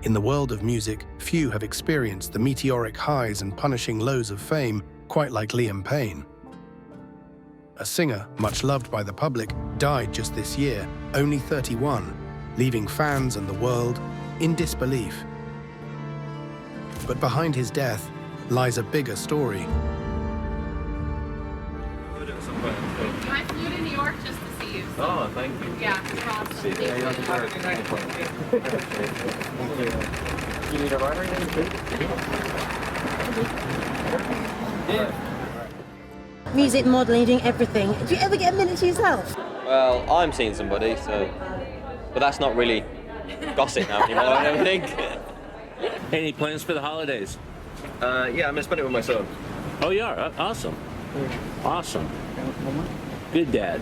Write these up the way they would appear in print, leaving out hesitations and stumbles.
In the world of music, few have experienced the meteoric highs and punishing lows of fame quite like Liam Payne. A singer, much loved by the public, died just this year, only 31, leaving fans and the world in disbelief. But behind his death lies a bigger story. I flew to New York just to see you. So. Oh, thank you. Yeah, it's awesome. Thank you. You need a ride or anything? Yeah. Music, modelling, doing everything. Do you ever get a minute to yourself? Well, I'm seeing somebody, so... But that's not really gossip now anymore, I don't think. Any plans for the holidays? Yeah, I'm going to spend it with my son. Oh, you are? Awesome. Awesome. Good dad.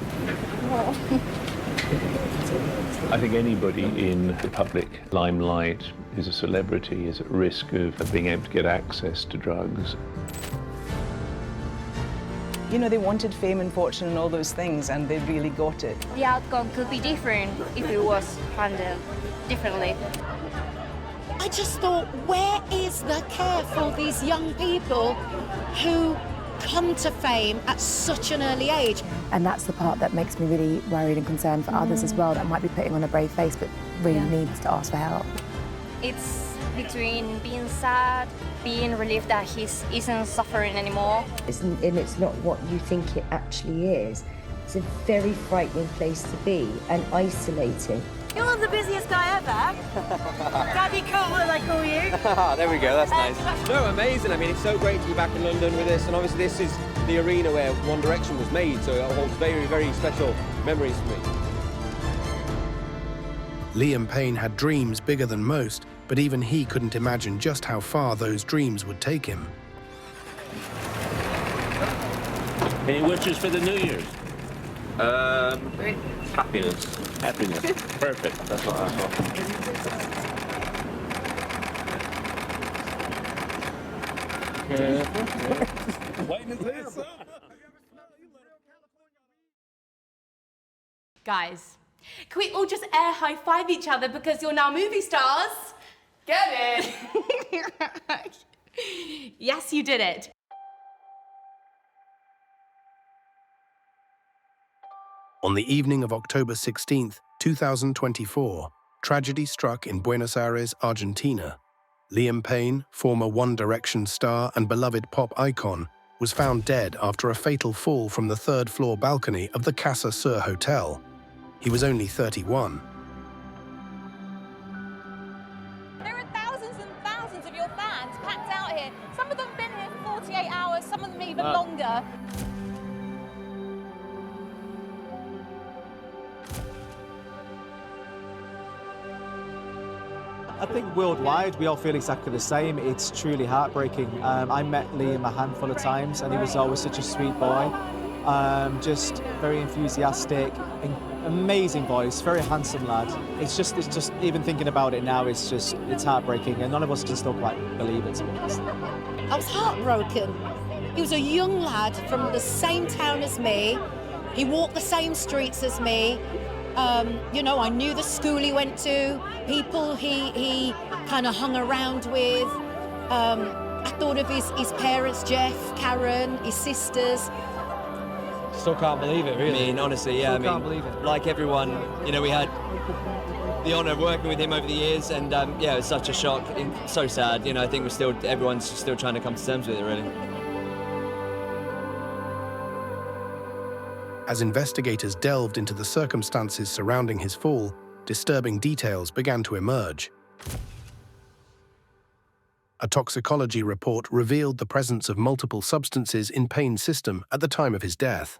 I think anybody in the public limelight is a celebrity, is at risk of being able to get access to drugs. You know, they wanted fame and fortune and all those things, and they really got it. The outcome could be different if it was handled differently. I just thought, where is the care for these young people who come to fame at such an early age? And that's the part that makes me really worried and concerned for others as well, that might be putting on a brave face but really needs to ask for help. It's between being sad, being relieved that he isn't suffering anymore. And it's not what you think it actually is. It's a very frightening place to be and isolating. You're the busiest guy ever. Daddy Cool, what I call you. There we go, that's nice. No, amazing. I mean, it's so great to be back in London with this, and obviously this is the arena where One Direction was made, so it holds very, very special memories for me. Liam Payne had dreams bigger than most, but even he couldn't imagine just how far those dreams would take him. Any wishes for the New Year's? Happiness. Happiness. Perfect. That's what I thought. Guys, can we all just air high-five each other because you're now movie stars? Get it? Yes, you did it. On the evening of October 16th, 2024, tragedy struck in Buenos Aires, Argentina. Liam Payne, former One Direction star and beloved pop icon, was found dead after a fatal fall from the third-floor balcony of the Casa Sur Hotel. He was only 31. There are thousands and thousands of your fans packed out here. Some of them have been here for 48 hours, some of them even longer. I think worldwide we all feel exactly the same. It's truly heartbreaking. I met Liam a handful of times and he was always such a sweet boy. Just very enthusiastic, amazing voice, very handsome lad. It's just even thinking about it now, it's heartbreaking, and none of us can still quite believe it, to be honest. I was heartbroken. He was a young lad from the same town as me. He walked the same streets as me. You know, I knew the school he went to, people he kind of hung around with. I thought of his parents, Jeff, Karen, his sisters. Still can't believe it, really. I mean, honestly, yeah. Still can't believe it. Like everyone, you know, we had the honour of working with him over the years, and yeah, it was such a shock. So sad. You know, I think everyone's still trying to come to terms with it, really. As investigators delved into the circumstances surrounding his fall, disturbing details began to emerge. A toxicology report revealed the presence of multiple substances in Payne's system at the time of his death.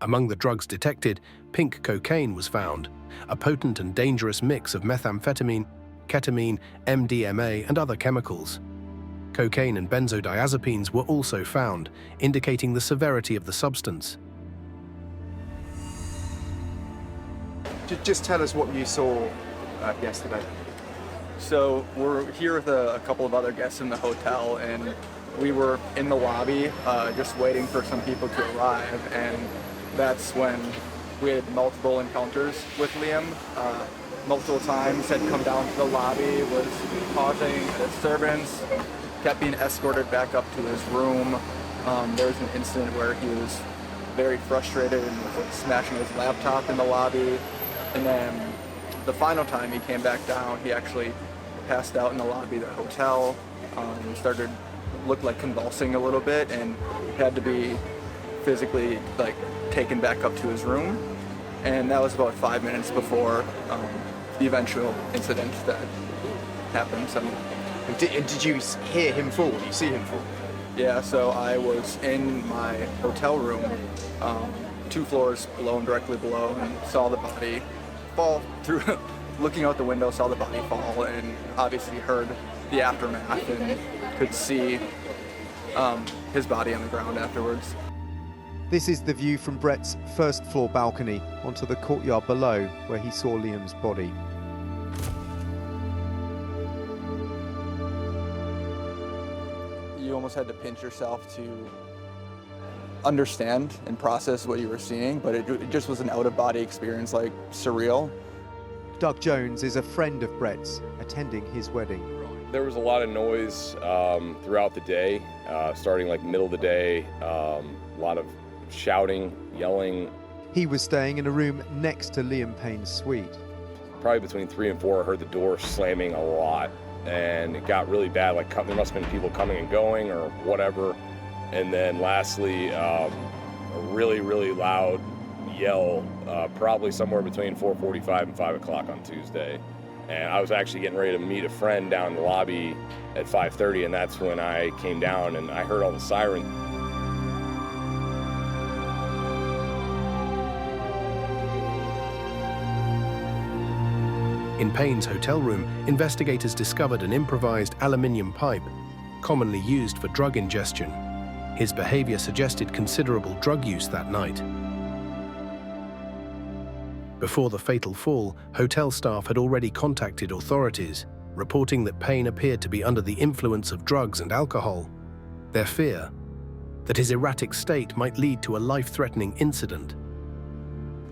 Among the drugs detected, pink cocaine was found, a potent and dangerous mix of methamphetamine, ketamine, MDMA, and other chemicals. Cocaine and benzodiazepines were also found, indicating the severity of the substance. Just tell us what you saw yesterday. So we're here with a couple of other guests in the hotel, and we were in the lobby just waiting for some people to arrive, and that's when we had multiple encounters with Liam. multiple times, had come down to the lobby, was causing a disturbance, kept being escorted back up to his room. There was an incident where he was very frustrated and was smashing his laptop in the lobby. And then the final time he came back down, he actually passed out in the lobby of the hotel, looked like convulsing a little bit, and had to be physically like taken back up to his room. And that was about 5 minutes before the eventual incident that happened. So, did you hear him fall? Did you see him fall? Yeah, so I was in my hotel room, 2 floors below and directly below, and saw the body fall through, looking out the window, saw the body fall, and obviously heard the aftermath and could see his body on the ground afterwards. This is the view from Brett's first floor balcony onto the courtyard below where he saw Liam's body. You almost had to pinch yourself to understand and process what you were seeing, but it just was an out-of-body experience, like surreal. Doug Jones is a friend of Brett's, attending his wedding. There was a lot of noise throughout the day, starting like middle of the day, a lot of shouting, yelling. He was staying in a room next to Liam Payne's suite. Probably between 3 and 4, I heard the door slamming a lot, and it got really bad. Like there must have been people coming and going or whatever. And then lastly, a really, really loud yell, probably somewhere between 4:45 and 5 o'clock on Tuesday. And I was actually getting ready to meet a friend down in the lobby at 5:30, and that's when I came down and I heard all the sirens. In Payne's hotel room, investigators discovered an improvised aluminium pipe, commonly used for drug ingestion. His behavior suggested considerable drug use that night. Before the fatal fall, hotel staff had already contacted authorities, reporting that Payne appeared to be under the influence of drugs and alcohol. Their fear that his erratic state might lead to a life-threatening incident.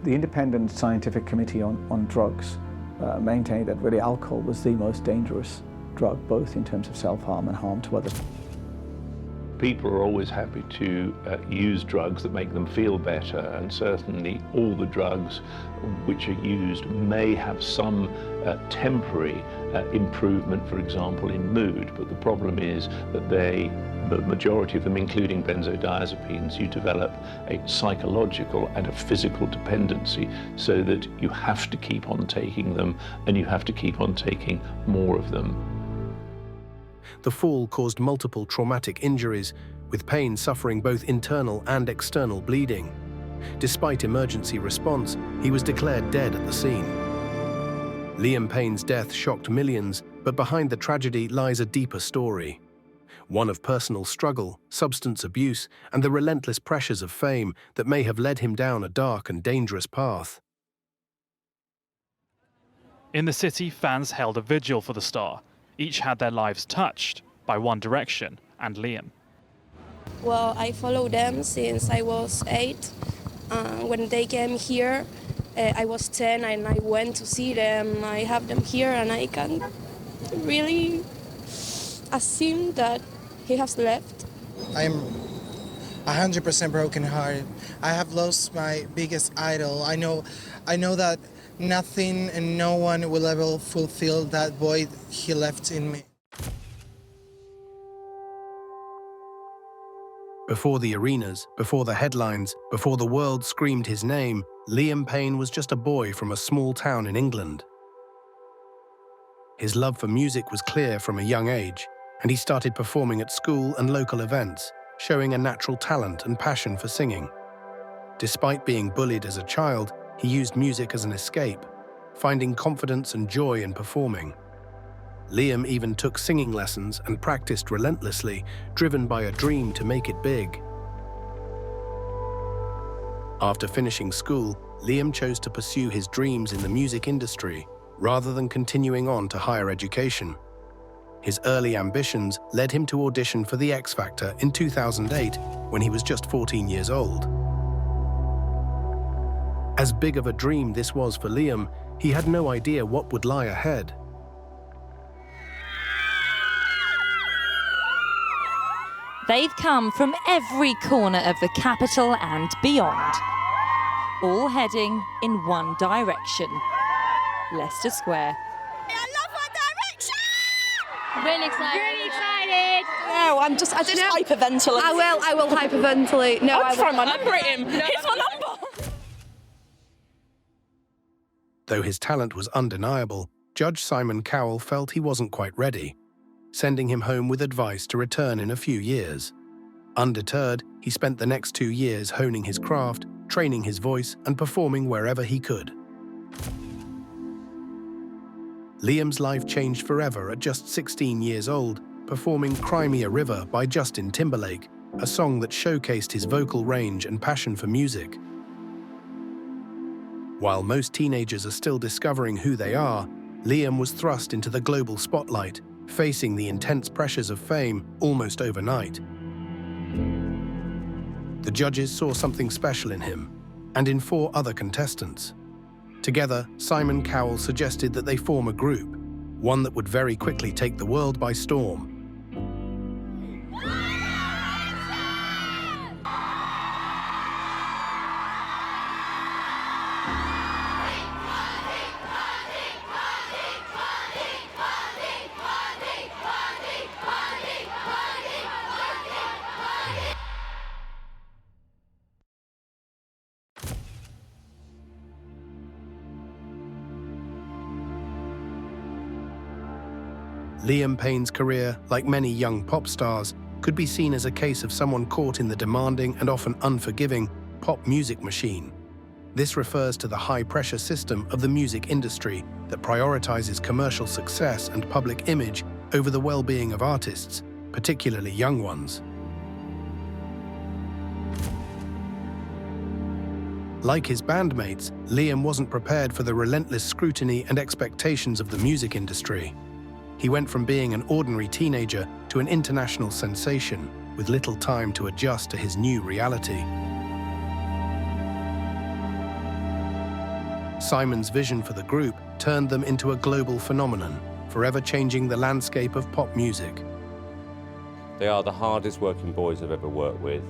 The Independent Scientific Committee on Drugs maintained that really alcohol was the most dangerous drug, both in terms of self-harm and harm to others. People are always happy to use drugs that make them feel better, and certainly all the drugs which are used may have some temporary improvement, for example, in mood, but the problem is that the majority of them, including benzodiazepines, you develop a psychological and a physical dependency, so that you have to keep on taking them, and you have to keep on taking more of them. The fall caused multiple traumatic injuries, with Payne suffering both internal and external bleeding. Despite emergency response, he was declared dead at the scene. Liam Payne's death shocked millions, but behind the tragedy lies a deeper story. One of personal struggle, substance abuse, and the relentless pressures of fame that may have led him down a dark and dangerous path. In the city, fans held a vigil for the star. Each had their lives touched by One Direction and Liam. Well, I follow them since I was 8. When they came here, I was 10 and I went to see them. I have them here and I can really assume that he has left. I'm 100% brokenhearted. I have lost my biggest idol. I know that nothing and no one will ever fulfill that void he left in me. Before the arenas, before the headlines, before the world screamed his name, Liam Payne was just a boy from a small town in England. His love for music was clear from a young age, and he started performing at school and local events, showing a natural talent and passion for singing. Despite being bullied as a child, he used music as an escape, finding confidence and joy in performing. Liam even took singing lessons and practiced relentlessly, driven by a dream to make it big. After finishing school, Liam chose to pursue his dreams in the music industry, rather than continuing on to higher education. His early ambitions led him to audition for The X Factor in 2008, when he was just 14 years old. As big of a dream this was for Liam, He had no idea what would lie ahead. They've come from every corner of the capital and beyond, all heading in one direction, Leicester Square. Really excited. Really excited. No, I just hyperventilate. I will hyperventilate. No, I'll try my number at him. Here's my number. Though his talent was undeniable, Judge Simon Cowell felt he wasn't quite ready, sending him home with advice to return in a few years. Undeterred, he spent the next 2 years honing his craft, training his voice, and performing wherever he could. Liam's life changed forever at just 16 years old, performing Cry Me a River by Justin Timberlake, a song that showcased his vocal range and passion for music. While most teenagers are still discovering who they are, Liam was thrust into the global spotlight, facing the intense pressures of fame almost overnight. The judges saw something special in him, and in 4 other contestants. Together, Simon Cowell suggested that they form a group, one that would very quickly take the world by storm. Liam Payne's career, like many young pop stars, could be seen as a case of someone caught in the demanding and often unforgiving pop music machine. This refers to the high-pressure system of the music industry that prioritizes commercial success and public image over the well-being of artists, particularly young ones. Like his bandmates, Liam wasn't prepared for the relentless scrutiny and expectations of the music industry. He went from being an ordinary teenager to an international sensation, with little time to adjust to his new reality. Simon's vision for the group turned them into a global phenomenon, forever changing the landscape of pop music. They are the hardest working boys I've ever worked with.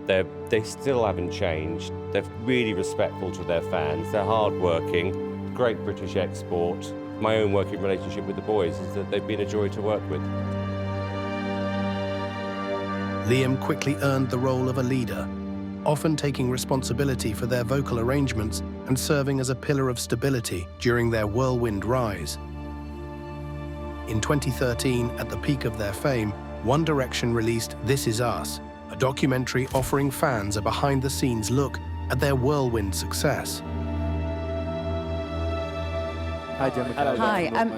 They still haven't changed. They're really respectful to their fans. They're hard-working, great British export. My own working relationship with the boys is that they've been a joy to work with. Liam quickly earned the role of a leader, often taking responsibility for their vocal arrangements and serving as a pillar of stability during their whirlwind rise. In 2013, at the peak of their fame, One Direction released This Is Us, a documentary offering fans a behind-the-scenes look at their whirlwind success. Hi,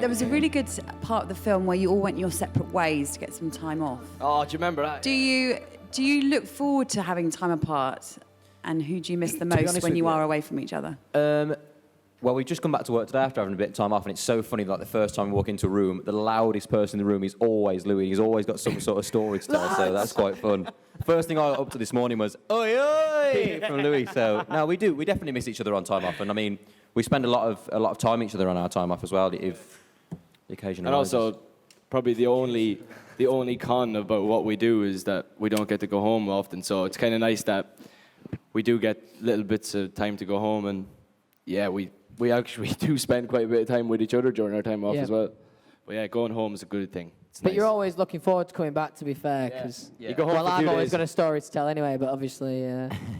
there was a really good part of the film where you all went your separate ways to get some time off. Oh, do you remember that? Do you look forward to having time apart? And who do you miss the most when you are away from each other? Well, we've just come back to work today after having a bit of time off, and it's so funny, like the first time we walk into a room, the loudest person in the room is always Louis. He's always got some sort of story to tell, so that's quite fun. First thing I got up to this morning was, oi, oi, from Louis. So, no, we definitely miss each other on time off, and I mean, we spend a lot of time each other on our time off as well, if the occasion arises. And also, probably the only con about what we do is that we don't get to go home often, so it's kind of nice that we do get little bits of time to go home, and yeah, we actually do spend quite a bit of time with each other during our time off as well. But yeah, going home is a good thing. It's but nice. You're always looking forward to coming back, to be fair, because You go home for a I've few always days. got a story to tell anyway, but obviously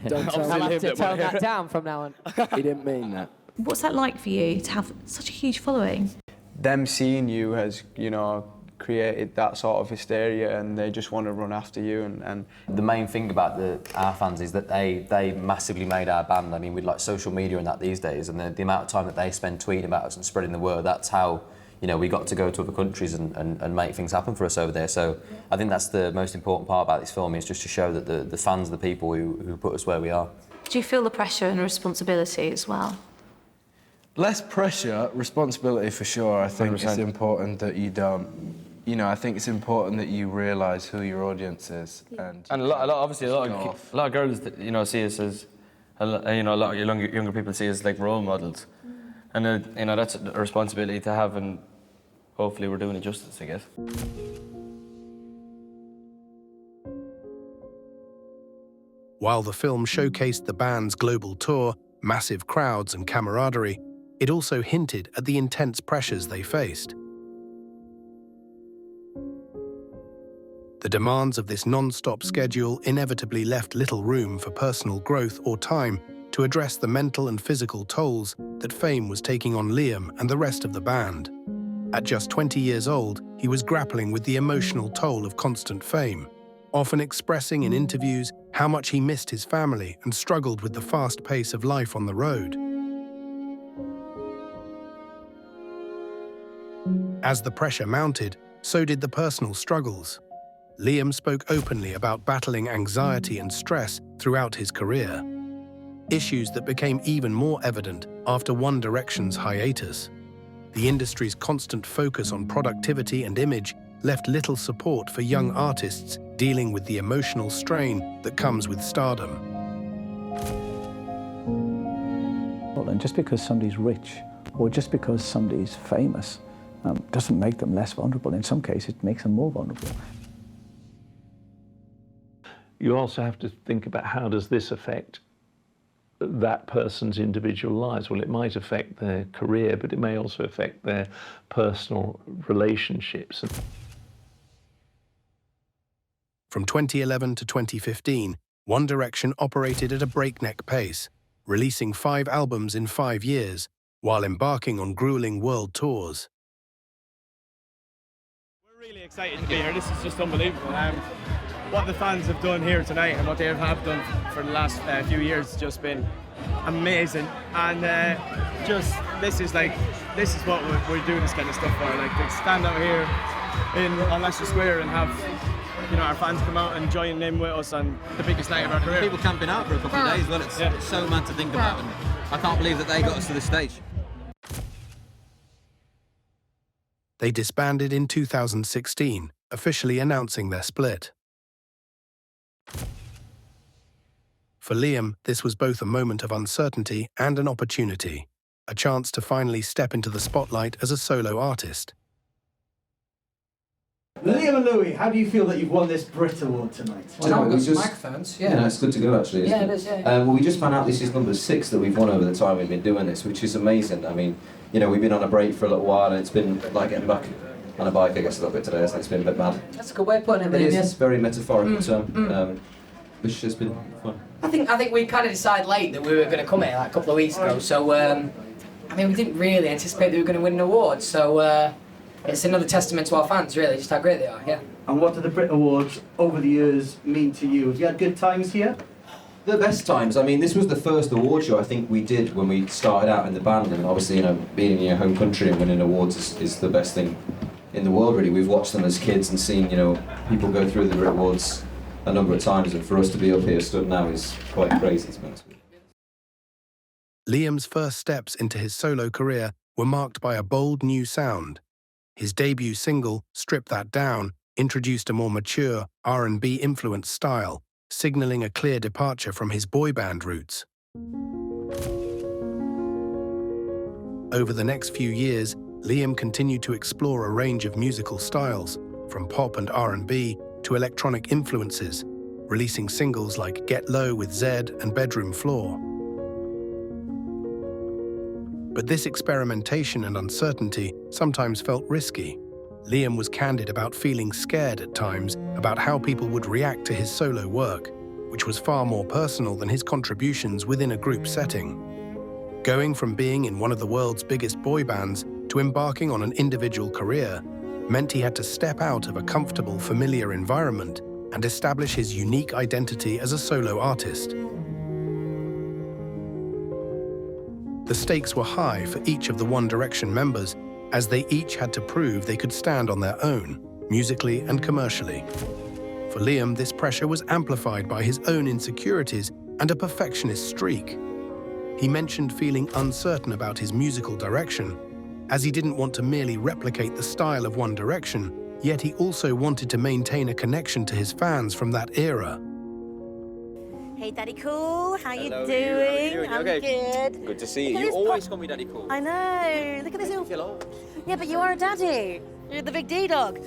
Don't tell I'll him have to that tone one. that down from now on. He didn't mean that. What's that like for you to have such a huge following? Them seeing you has, created that sort of hysteria, and they just want to run after you. And the main thing about our fans is that they massively made our band. I mean, with like social media and that these days, and the amount of time that they spend tweeting about us and spreading the word, that's how we got to go to other countries and make things happen for us over there. So I think that's the most important part about this film, is just to show that the fans are the people who put us where we are. Do you feel the pressure and responsibility as well? Less pressure, responsibility for sure. I think 100%. It's important that you don't. I think it's important that you realise who your audience is, and a lot of girls that see us as, a lot of younger people see us like role models, And you know, that's a responsibility to have, and hopefully we're doing it justice, I guess. While the film showcased the band's global tour, massive crowds and camaraderie, it also hinted at the intense pressures they faced. The demands of this non-stop schedule inevitably left little room for personal growth or time to address the mental and physical tolls that fame was taking on Liam and the rest of the band. At just 20 years old, he was grappling with the emotional toll of constant fame, often expressing in interviews how much he missed his family and struggled with the fast pace of life on the road. As the pressure mounted, so did the personal struggles. Liam spoke openly about battling anxiety and stress throughout his career, issues that became even more evident after One Direction's hiatus. The industry's constant focus on productivity and image left little support for young artists dealing with the emotional strain that comes with stardom. And just because somebody's rich or just because somebody's famous doesn't make them less vulnerable. In some cases, it makes them more vulnerable. You also have to think about how does this affect that person's individual lives. Well, it might affect their career, but it may also affect their personal relationships. From 2011 to 2015, One Direction operated at a breakneck pace, releasing 5 albums in 5 years, while embarking on grueling world tours. We're really excited to be here. This is just unbelievable. What the fans have done here tonight and what they have done for the last few years has just been amazing. And this is what we're doing this kind of stuff for. Like, to stand out here on Leicester Square and have, you know, our fans come out and join in with us on the biggest night of our career. People camping out for a couple of days, well, it's so mad to think about, and I can't believe that they got us to this stage. They disbanded in 2016, officially announcing their split. For Liam, this was both a moment of uncertainty and an opportunity, a chance to finally step into the spotlight as a solo artist. Liam and Louis, how do you feel that you've won this Brit Award tonight? Well, we've got some microphones, yeah. It's good to go, actually. Yeah, it is, yeah. Well, we just found out this is number 6 that we've won over the time we've been doing this, which is amazing. I mean, you know, we've been on a break for a little while, and it's been like getting back on a bike, I guess, a little bit today, so it's been a bit mad. That's a good way of putting it, It is, yeah. it's very metaphorical term, which has been fun. I think we kind of decided late that we were going to come here like a couple of weeks ago, so I mean, we didn't really anticipate that we were going to win an award, so it's another testament to our fans, really, just how great they are, yeah. And what do the Brit Awards over the years mean to you? Have you had good times here? The best times. I mean, this was the first award show I think we did when we started out in the band, and obviously, you know, being in your home country and winning awards is the best thing in the world, really. We've watched them as kids and seen, you know, people go through the Brit Awards a number of times, and for us to be up here stood now is quite crazy, to be honest with you. Liam's first steps into his solo career were marked by a bold new sound. His debut single, Strip That Down, introduced a more mature, R&B-influenced style, signalling a clear departure from his boy band roots. Over the next few years, Liam continued to explore a range of musical styles, from pop and R&B to electronic influences, releasing singles like Get Low with Zed and Bedroom Floor. But this experimentation and uncertainty sometimes felt risky. Liam was candid about feeling scared at times about how people would react to his solo work, which was far more personal than his contributions within a group setting. Going from being in one of the world's biggest boy bands to embarking on an individual career meant he had to step out of a comfortable, familiar environment and establish his unique identity as a solo artist. The stakes were high for each of the One Direction members, as they each had to prove they could stand on their own, musically and commercially. For Liam, this pressure was amplified by his own insecurities and a perfectionist streak. He mentioned feeling uncertain about his musical direction, as he didn't want to merely replicate the style of One Direction, yet he also wanted to maintain a connection to his fans from that era. Hey, Daddy Cool, how you Hello, doing? how are you? I'm Okay. good. Good to see you. Look at You this always call me Daddy Cool. I know. Look at this You little. feel old. Yeah, but you are a daddy. You're the big D-dog.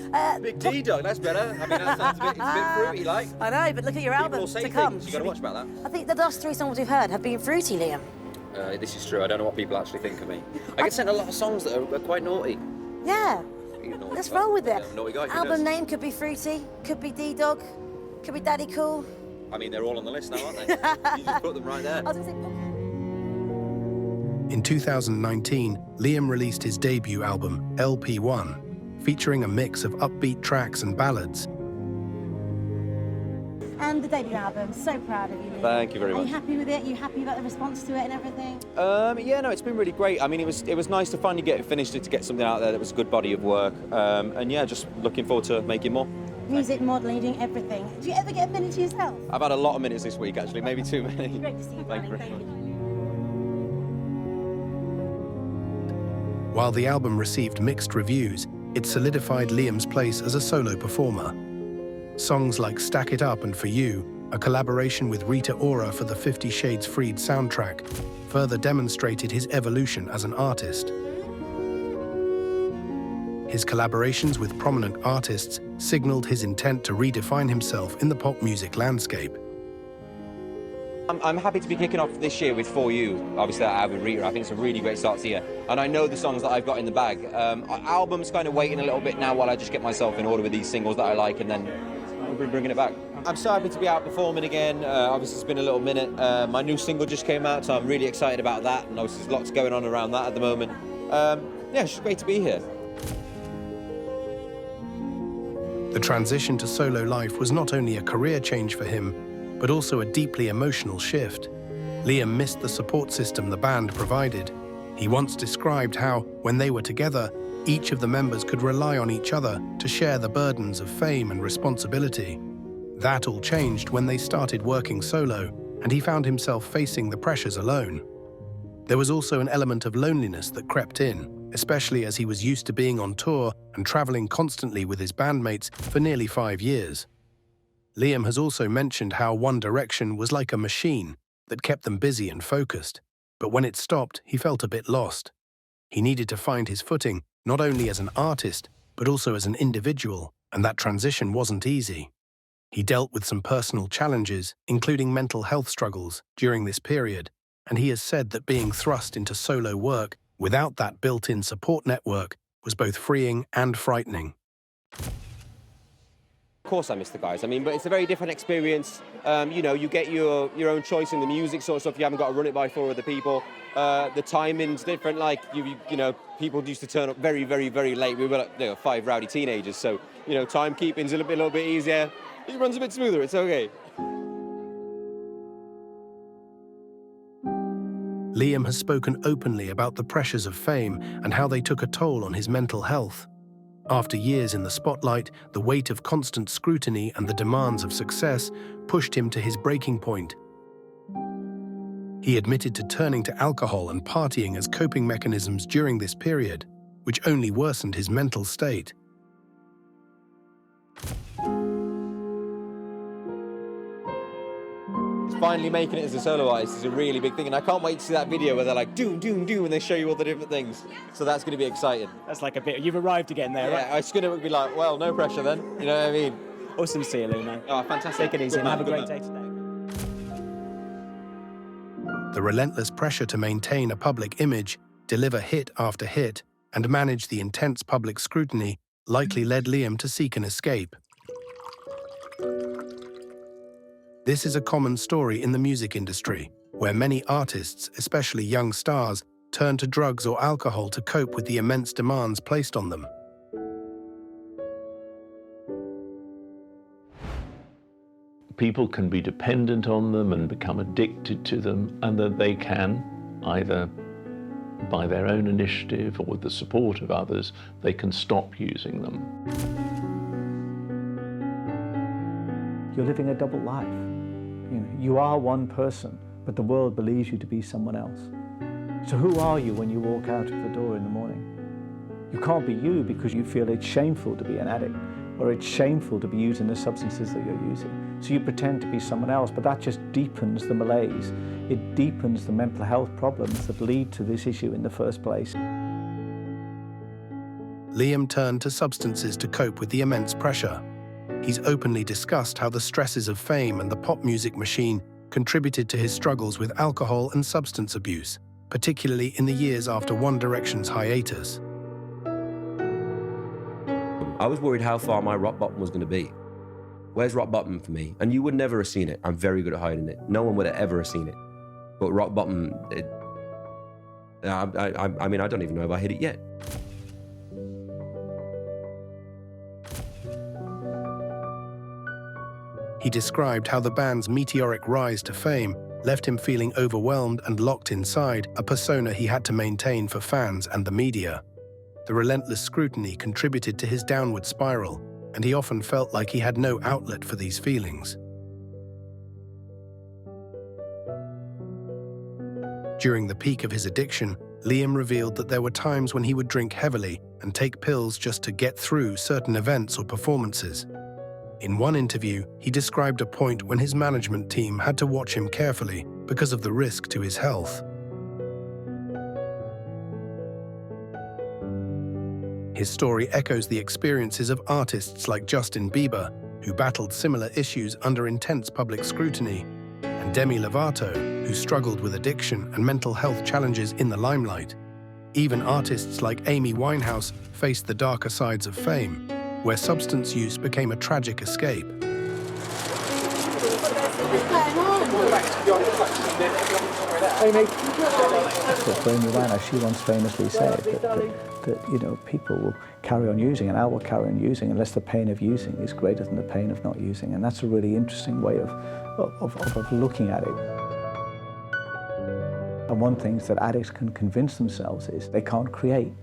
Big D-Dog, that's better. I mean, that sounds a bit fruity, like. I know, but look at your album People say to come. things, you gotta watch about that. I think the last 3 songs we've heard have been fruity, Liam. This is true, I don't know what people actually think of me. I get sent a lot of songs that are quite naughty. Yeah. Naughty, Let's roll with it. Naughty guy, who Album knows? name could be fruity, could be D-Dog, could be Daddy Cool. I mean, they're all on the list now, aren't they? You just put them right there. I was gonna say, In 2019, Liam released his debut album, LP1, featuring a mix of upbeat tracks and ballads. And the debut album, so proud of you, Liam. Thank you very Are much. you happy with it? Are you happy about the response to it and everything? Yeah, no, it's been really great. I mean, it was nice to finally get it finished, to get something out there that was a good body of work. And yeah, just looking forward to making more. Music, modelling, doing everything. Do you ever get a minute to yourself? I've had a lot of minutes this week, actually, maybe too many. Great to see you, Thank you darling. very much. While the album received mixed reviews, it solidified Liam's place as a solo performer. Songs like Stack It Up and For You, a collaboration with Rita Ora for the 50 Shades Freed soundtrack, further demonstrated his evolution as an artist. His collaborations with prominent artists signaled his intent to redefine himself in the pop music landscape. I'm happy to be kicking off this year with For You, obviously that album Rita. I think it's a really great start to the year. And I know the songs that I've got in the bag. Album's kind of waiting a little bit now while I just get myself in order with these singles that I like, and then we'll be bringing it back. I'm so happy to be out performing again. Obviously it's been a little minute. My new single just came out, so I'm really excited about that. And obviously there's lots going on around that at the moment. Yeah, it's just great to be here. The transition to solo life was not only a career change for him, but also a deeply emotional shift. Liam missed the support system the band provided. He once described how, when they were together, each of the members could rely on each other to share the burdens of fame and responsibility. That all changed when they started working solo, and he found himself facing the pressures alone. There was also an element of loneliness that crept in, especially as he was used to being on tour and traveling constantly with his bandmates for nearly 5 years. Liam has also mentioned how One Direction was like a machine that kept them busy and focused, but when it stopped, he felt a bit lost. He needed to find his footing, not only as an artist, but also as an individual, and that transition wasn't easy. He dealt with some personal challenges, including mental health struggles, during this period, and he has said that being thrust into solo work without that built-in support network was both freeing and frightening. Of course I miss the guys. I mean, but it's a very different experience. You know, you get your own choice in the music sort of stuff. You haven't got to run it by 4 other people. The timing's different. Like, you know, people used to turn up very, very, very late. We were like, 5 rowdy teenagers. So, you know, timekeeping's a little bit easier. It runs a bit smoother. It's okay. Liam has spoken openly about the pressures of fame and how they took a toll on his mental health. After years in the spotlight, the weight of constant scrutiny and the demands of success pushed him to his breaking point. He admitted to turning to alcohol and partying as coping mechanisms during this period, which only worsened his mental state. Finally making it as a solo artist is a really big thing, and I can't wait to see that video where they're like, doom, doom, doom, and they show you all the different things. So that's going to be exciting. That's like a bit, you've arrived again there, Yeah, right? it's going to be like, well, no pressure then, you know what I mean? Awesome to see you, Lou, man. Oh, fantastic. Take it easy Good and have a man, great good day today. The relentless pressure to maintain a public image, deliver hit after hit, and manage the intense public scrutiny likely led Liam to seek an escape. This is a common story in the music industry, where many artists, especially young stars, turn to drugs or alcohol to cope with the immense demands placed on them. People can be dependent on them and become addicted to them, and that they can, either by their own initiative or with the support of others, they can stop using them. You're living a double life. You are one person, but the world believes you to be someone else. So who are you when you walk out of the door in the morning? You can't be you because you feel it's shameful to be an addict, or it's shameful to be using the substances that you're using. So you pretend to be someone else, but that just deepens the malaise. It deepens the mental health problems that lead to this issue in the first place. Liam turned to substances to cope with the immense pressure. He's openly discussed how the stresses of fame and the pop music machine contributed to his struggles with alcohol and substance abuse, particularly in the years after One Direction's hiatus. I was worried how far my rock bottom was going to be. Where's rock bottom for me? And you would never have seen it. I'm very good at hiding it. No one would have ever have seen it. But rock bottom, I mean, I don't even know if I hit it yet. He described how the band's meteoric rise to fame left him feeling overwhelmed and locked inside a persona he had to maintain for fans and the media. The relentless scrutiny contributed to his downward spiral, and he often felt like he had no outlet for these feelings. During the peak of his addiction, Liam revealed that there were times when he would drink heavily and take pills just to get through certain events or performances. In one interview, he described a point when his management team had to watch him carefully because of the risk to his health. His story echoes the experiences of artists like Justin Bieber, who battled similar issues under intense public scrutiny, and Demi Lovato, who struggled with addiction and mental health challenges in the limelight. Even artists like Amy Winehouse faced the darker sides of fame, where substance use became a tragic escape. So Amy Winehouse, she once famously said that you know, people will carry on using, and I will carry on using unless the pain of using is greater than the pain of not using. And that's a really interesting way of looking at it. And one thing that addicts can convince themselves is they can't create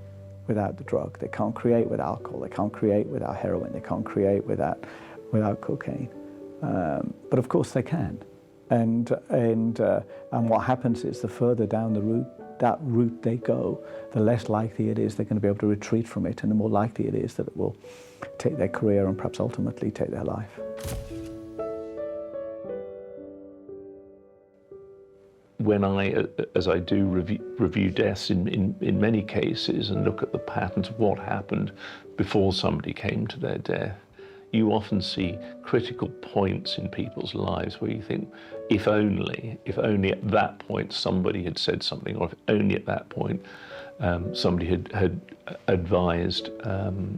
without the drug. They can't create with alcohol. They can't create without heroin. They can't create without cocaine. But of course they can. And what happens is the further down that route they go, the less likely it is they're going to be able to retreat from it, and the more likely it is that it will take their career and perhaps ultimately take their life. When as I do review deaths in many cases and look at the patterns of what happened before somebody came to their death, you often see critical points in people's lives where you think, if only at that point somebody had said something, or if only at that point somebody had advised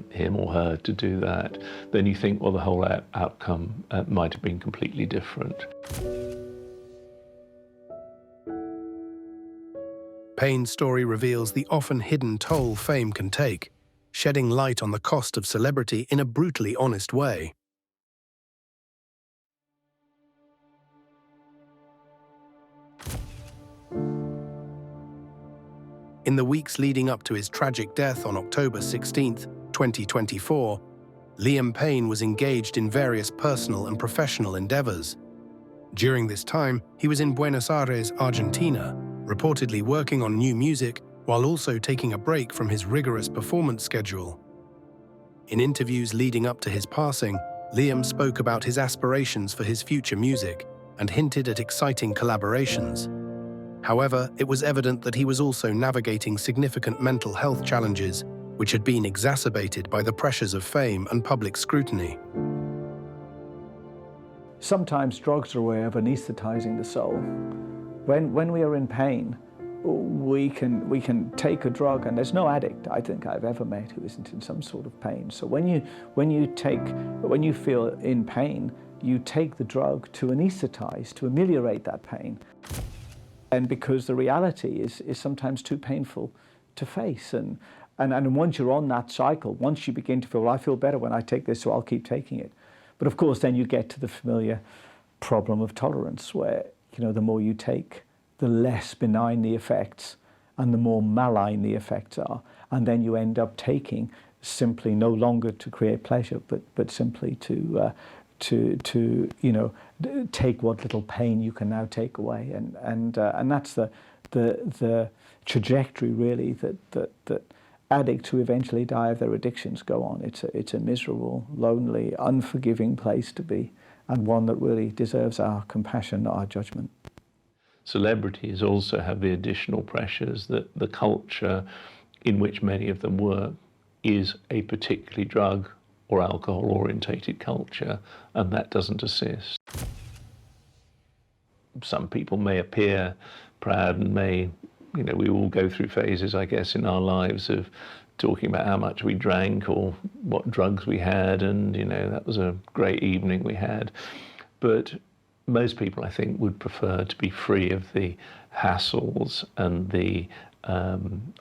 him or her to do that, then you think, well, the whole outcome might have been completely different. Payne's story reveals the often hidden toll fame can take, shedding light on the cost of celebrity in a brutally honest way. In the weeks leading up to his tragic death on October 16, 2024, Liam Payne was engaged in various personal and professional endeavors. During this time, he was in Buenos Aires, Argentina, reportedly working on new music while also taking a break from his rigorous performance schedule. In interviews leading up to his passing, Liam spoke about his aspirations for his future music and hinted at exciting collaborations. However, it was evident that he was also navigating significant mental health challenges, which had been exacerbated by the pressures of fame and public scrutiny. Sometimes drugs are a way of anesthetizing the soul. When we are in pain, we can take a drug, and there's no addict I think I've ever met who isn't in some sort of pain. So when you feel in pain, you take the drug to anesthetize, to ameliorate that pain. And because the reality is sometimes too painful to face. And once you're on that cycle, once you begin to feel, well, I feel better when I take this, so I'll keep taking it. But of course, then you get to the familiar problem of tolerance, where, you know, the more you take, the less benign the effects and the more malign the effects are. And then you end up taking simply no longer to create pleasure, but simply to you know, take what little pain you can now take away. And that's the trajectory really that addicts who eventually die of their addictions go on. It's a miserable, lonely, unforgiving place to be. and one that really deserves our compassion, not our judgment. Celebrities also have the additional pressures that the culture in which many of them work is a particularly drug or alcohol orientated culture, and that doesn't assist. Some people may appear proud and may, you know, we all go through phases, I guess, in our lives of talking about how much we drank or what drugs we had, and, you know, that was a great evening we had. But most people, I think, would prefer to be free of the hassles and the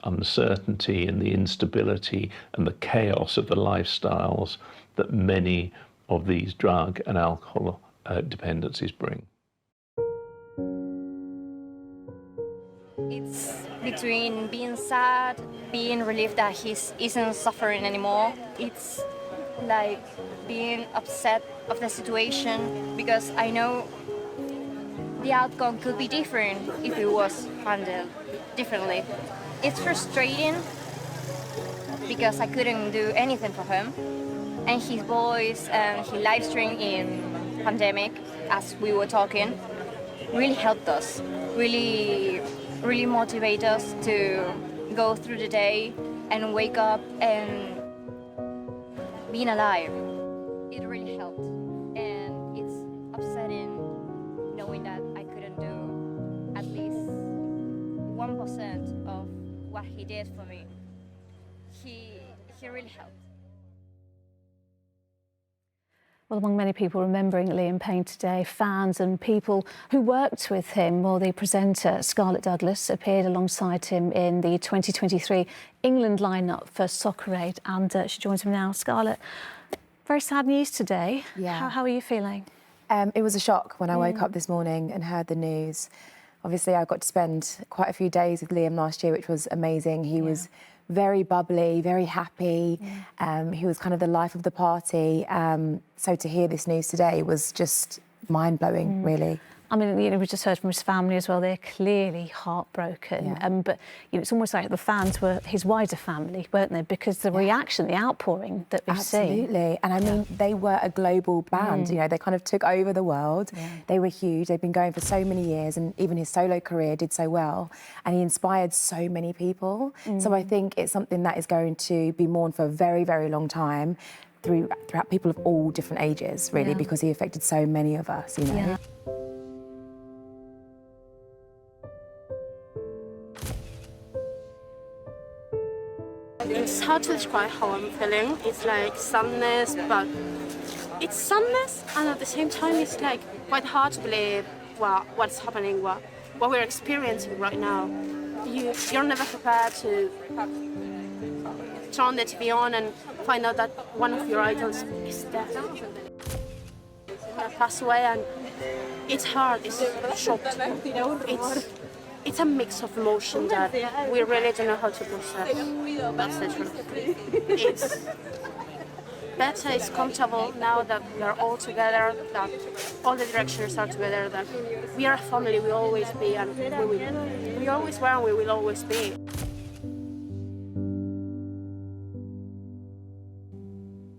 uncertainty and the instability and the chaos of the lifestyles that many of these drug and alcohol dependencies bring. It's between being sad, being relieved that he isn't suffering anymore. It's like being upset of the situation, because I know the outcome could be different if it was handled differently. It's frustrating because I couldn't do anything for him, and his voice and his live stream in pandemic, as we were talking, really helped us, really motivate us to go through the day and wake up and being alive. It really helped, and it's upsetting knowing that I couldn't do at least 1% of what he did for me. He really helped. Well, among many people remembering Liam Payne today, fans and people who worked with him, well, the presenter Scarlett Douglas appeared alongside him in the 2023 England lineup for Soccer Aid, and she joins me now. Scarlett, very sad news today. Yeah. How are you feeling? It was a shock when I woke up this morning and heard the news. Obviously, I got to spend quite a few days with Liam last year, which was amazing. He was very bubbly, very happy. He was kind of the life of the party. So to hear this news today was just mind-blowing, really. I mean, you know, we just heard from his family as well. They're clearly heartbroken. But you know, it's almost like the fans were his wider family, weren't they? Because the reaction, the outpouring that we've seen. Absolutely. And I mean, they were a global band. You know, they kind of took over the world. They were huge. They've been going for so many years, and even his solo career did so well. And he inspired so many people. So I think it's something that is going to be mourned for a very, very long time throughout people of all different ages, really, because he affected so many of us, you know. It's hard to describe how I'm feeling. It's like sadness, but it's sadness, and at the same time it's like quite hard to believe what's happening, what we're experiencing right now. You're never prepared to turn the TV on and find out that one of your idols is dead. That passed away, and it's hard, it's shocked. It's a mix of emotion that we really don't know how to process. That's the truth. It's better, it's comfortable now that we are all together, that all the directors are together, that we are a family, we always be, and we always were and we will always be.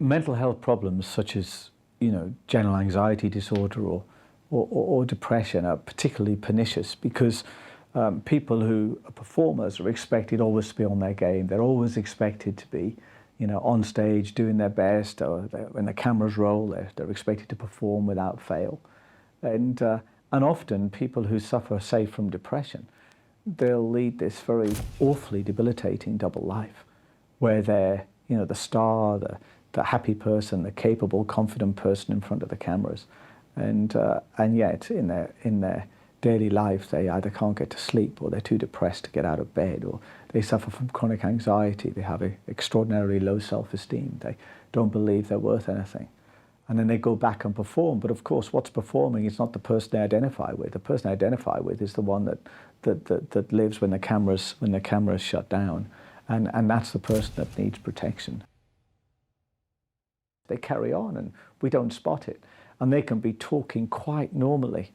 Mental health problems such as, you know, general anxiety disorder or depression are particularly pernicious because people who are performers are expected always to be on their game. They're always expected to be, you know, on stage doing their best, or when the cameras roll, they're expected to perform without fail. And often people who suffer, say, from depression, they'll lead this very awfully debilitating double life, where they're, you know, the star, the happy person, the capable, confident person in front of the cameras, and yet in their daily life, they either can't get to sleep, or they're too depressed to get out of bed, or they suffer from chronic anxiety. They have an extraordinarily low self-esteem. They don't believe they're worth anything. And then they go back and perform. But of course, what's performing is not the person they identify with. The person they identify with is the one that lives when the cameras shut down. And that's the person that needs protection. They carry on and we don't spot it. And they can be talking quite normally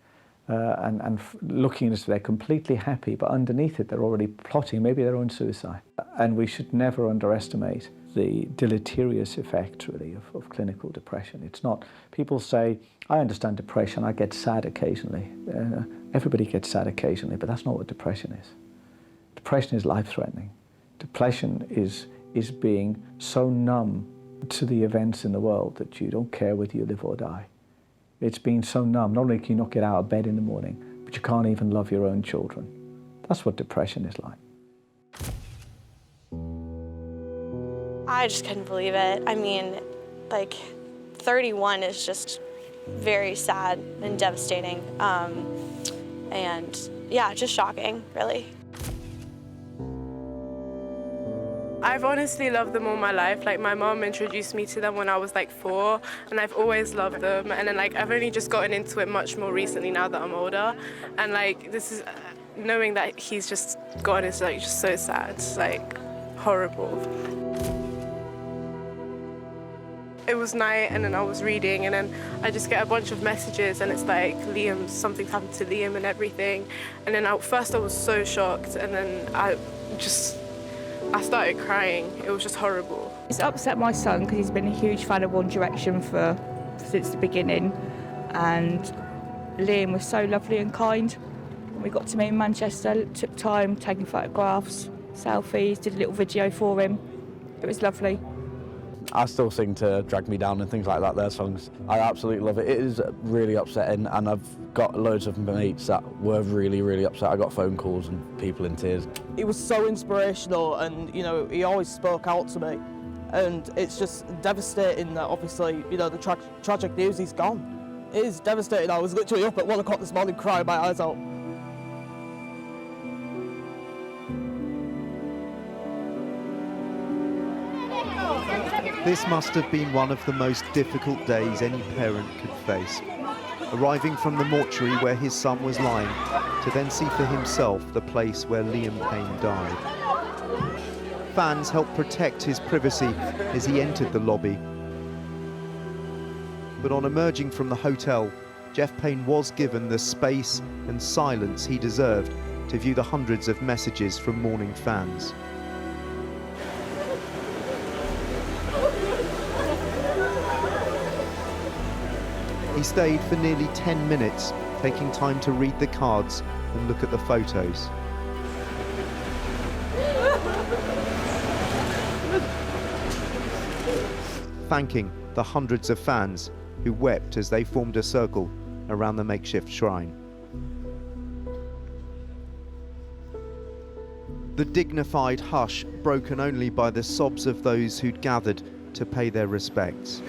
and looking as if they're completely happy, but underneath it they're already plotting maybe their own suicide. And we should never underestimate the deleterious effect, really, of clinical depression. It's not, people say, I understand depression, I get sad occasionally. Everybody gets sad occasionally, but that's not what depression is. Depression is life-threatening. Depression is being so numb to the events in the world that you don't care whether you live or die. It's being so numb, not only can you not get out of bed in the morning, but you can't even love your own children. That's what depression is like. I just couldn't believe it. I mean, like, 31 is just very sad and devastating. And yeah, just shocking, really. I've honestly loved them all my life. Like, my mom introduced me to them when I was like 4, and I've always loved them. And then, like, I've only just gotten into it much more recently now that I'm older. And like, this is knowing that he's just gone is like just so sad. It's like horrible. It was night, and then I was reading, and then I just get a bunch of messages, and it's like, Liam, something's happened to Liam and everything. And then at first I was so shocked, and then I started crying. It was just horrible. It's upset my son because he's been a huge fan of One Direction since the beginning, and Liam was so lovely and kind. We got to meet in Manchester, took time, taking photographs, selfies, did a little video for him. It was lovely. I still sing to Drag Me Down and things like that, their songs. I absolutely love it. It is really upsetting, and I've got loads of mates that were really, really upset. I got phone calls and people in tears. He was so inspirational, and, you know, he always spoke out to me. And it's just devastating that, obviously, you know, the tragic news, he's gone. It is devastating. I was literally up at 1 o'clock this morning crying my eyes out. This must have been one of the most difficult days any parent could face. Arriving from the mortuary where his son was lying, to then see for himself the place where Liam Payne died. Fans helped protect his privacy as he entered the lobby. But on emerging from the hotel, Jeff Payne was given the space and silence he deserved to view the hundreds of messages from mourning fans. He stayed for nearly 10 minutes, taking time to read the cards and look at the photos. Thanking the hundreds of fans who wept as they formed a circle around the makeshift shrine. The dignified hush broken only by the sobs of those who'd gathered to pay their respects.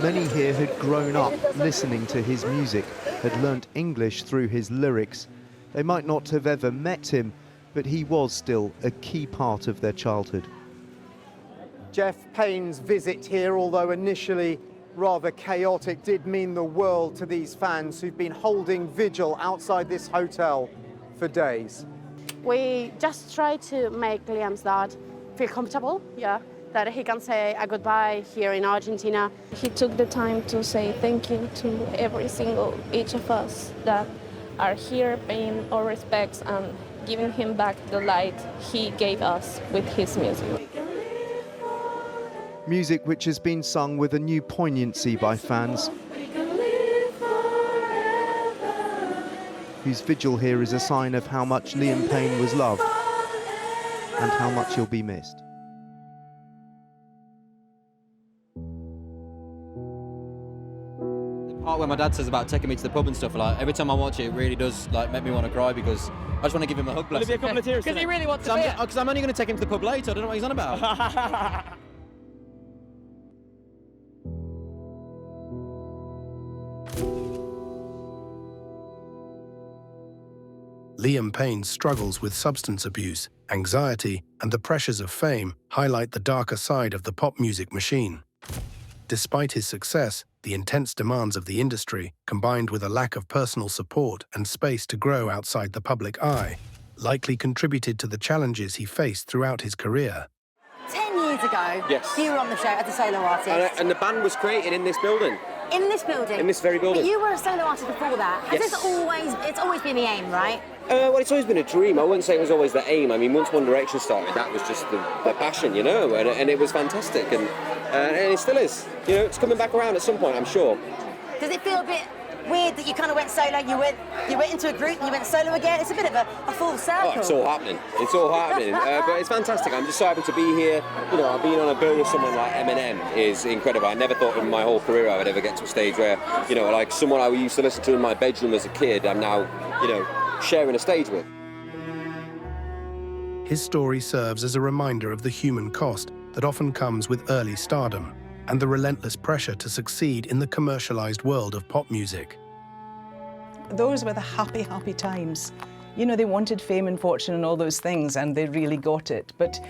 Many here had grown up listening to his music, had learnt English through his lyrics. They might not have ever met him, but he was still a key part of their childhood. Jeff Payne's visit here, although initially rather chaotic, did mean the world to these fans who've been holding vigil outside this hotel for days. We just try to make Liam's dad feel comfortable, that he can say a goodbye here in Argentina. He took the time to say thank you to every single each of us that are here paying our respects and giving him back the light he gave us with his music. Music which has been sung with a new poignancy by fans, whose vigil here is a sign of how much Liam Payne was loved and how much he'll be missed. Part where my dad says about taking me to the pub and stuff, like every time I watch it, it really does like make me want to cry because I just want to give him a hug. Will it be a couple of tears? Because he really wants to be it. Because I'm only going to take him to the pub later. I don't know what he's on about. Liam Payne's struggles with substance abuse, anxiety, and the pressures of fame highlight the darker side of the pop music machine. Despite his success, the intense demands of the industry, combined with a lack of personal support and space to grow outside the public eye, likely contributed to the challenges he faced throughout his career. 10 years years ago, Yes. you were on the show as a solo artist. And the band was created in this building. In this building? In this very building. But you were a solo artist before that. Has Yes. it's always been the aim, right? Well, it's always been a dream. I wouldn't say it was always the aim. I mean, once One Direction started, that was just the passion, you know, and it was fantastic, and it still is. You know, it's coming back around at some point, I'm sure. Does it feel a bit weird that you kind of went solo, you went into a group and you went solo again? It's a bit of a full circle. Oh, it's all happening. It's all happening. But it's fantastic. I'm just so happy to be here. You know, being on a bill with someone like Eminem is incredible. I never thought in my whole career I would ever get to a stage where, you know, like someone I used to listen to in my bedroom as a kid, I'm now, you know, sharing a stage with. His story serves as a reminder of the human cost that often comes with early stardom and the relentless pressure to succeed in the commercialized world of pop music. Those were the happy, happy times. You know, they wanted fame and fortune and all those things, and they really got it. But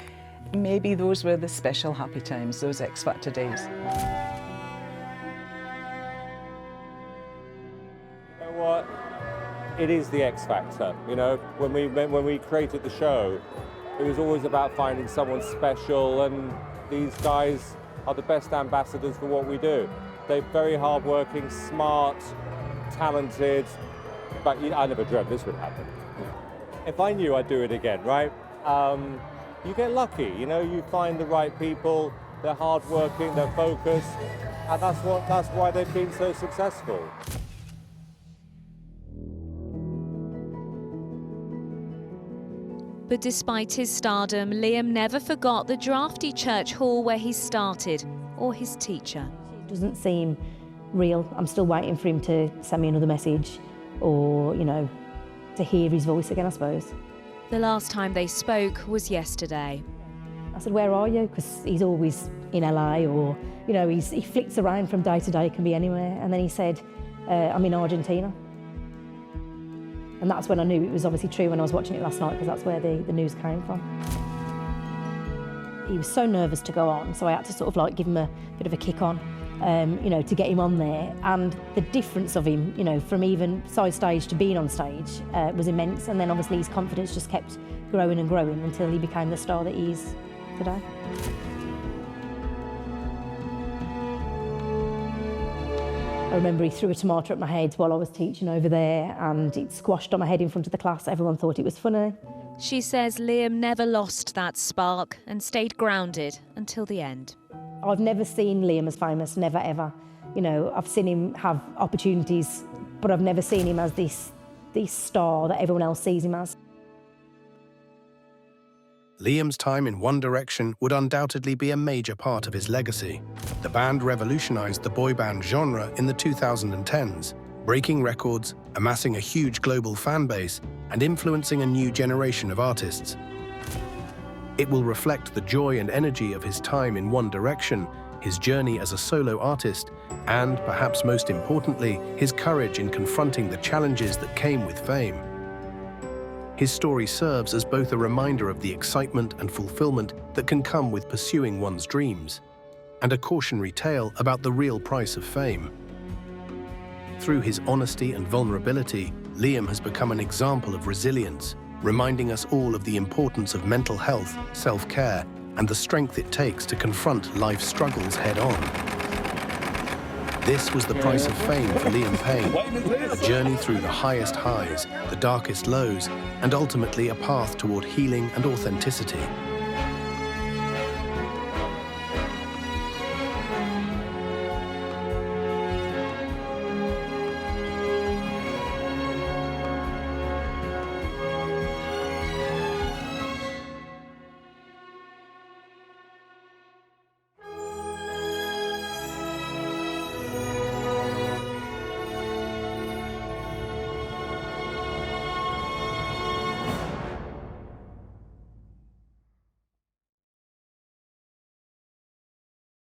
maybe those were the special happy times, those X Factor days. You know what? It is the X Factor. You know, when we created the show, it was always about finding someone special, and these guys are the best ambassadors for what we do. They're very hardworking, smart, talented, but I never dreamt this would happen. If I knew, I'd do it again, right? You get lucky, you know, you find the right people, they're hardworking, they're focused, and that's why they've been so successful. But despite his stardom, Liam never forgot the drafty church hall where he started, or his teacher. It doesn't seem real. I'm still waiting for him to send me another message or, you know, to hear his voice again, I suppose. The last time they spoke was yesterday. I said, where are you? Because he's always in LA or, you know, he flicks around from day to day, can be anywhere. And then he said, I'm in Argentina. And that's when I knew it was obviously true when I was watching it last night, because that's where the news came from. He was so nervous to go on, so I had to sort of like give him a bit of a kick on, you know, to get him on there. And the difference of him, you know, from even side stage to being on stage was immense. And then obviously his confidence just kept growing and growing until he became the star that he is today. I remember he threw a tomato at my head while I was teaching over there, and it squashed on my head in front of the class. Everyone thought it was funny. She says Liam never lost that spark and stayed grounded until the end. I've never seen Liam as famous, never ever. You know, I've seen him have opportunities, but I've never seen him as this star that everyone else sees him as. Liam's time in One Direction would undoubtedly be a major part of his legacy. The band revolutionized the boy band genre in the 2010s, breaking records, amassing a huge global fan base, and influencing a new generation of artists. It will reflect the joy and energy of his time in One Direction, his journey as a solo artist, and, perhaps most importantly, his courage in confronting the challenges that came with fame. His story serves as both a reminder of the excitement and fulfillment that can come with pursuing one's dreams, and a cautionary tale about the real price of fame. Through his honesty and vulnerability, Liam has become an example of resilience, reminding us all of the importance of mental health, self-care, and the strength it takes to confront life's struggles head-on. This was the price of fame for Liam Payne, a journey through the highest highs, the darkest lows, and ultimately a path toward healing and authenticity.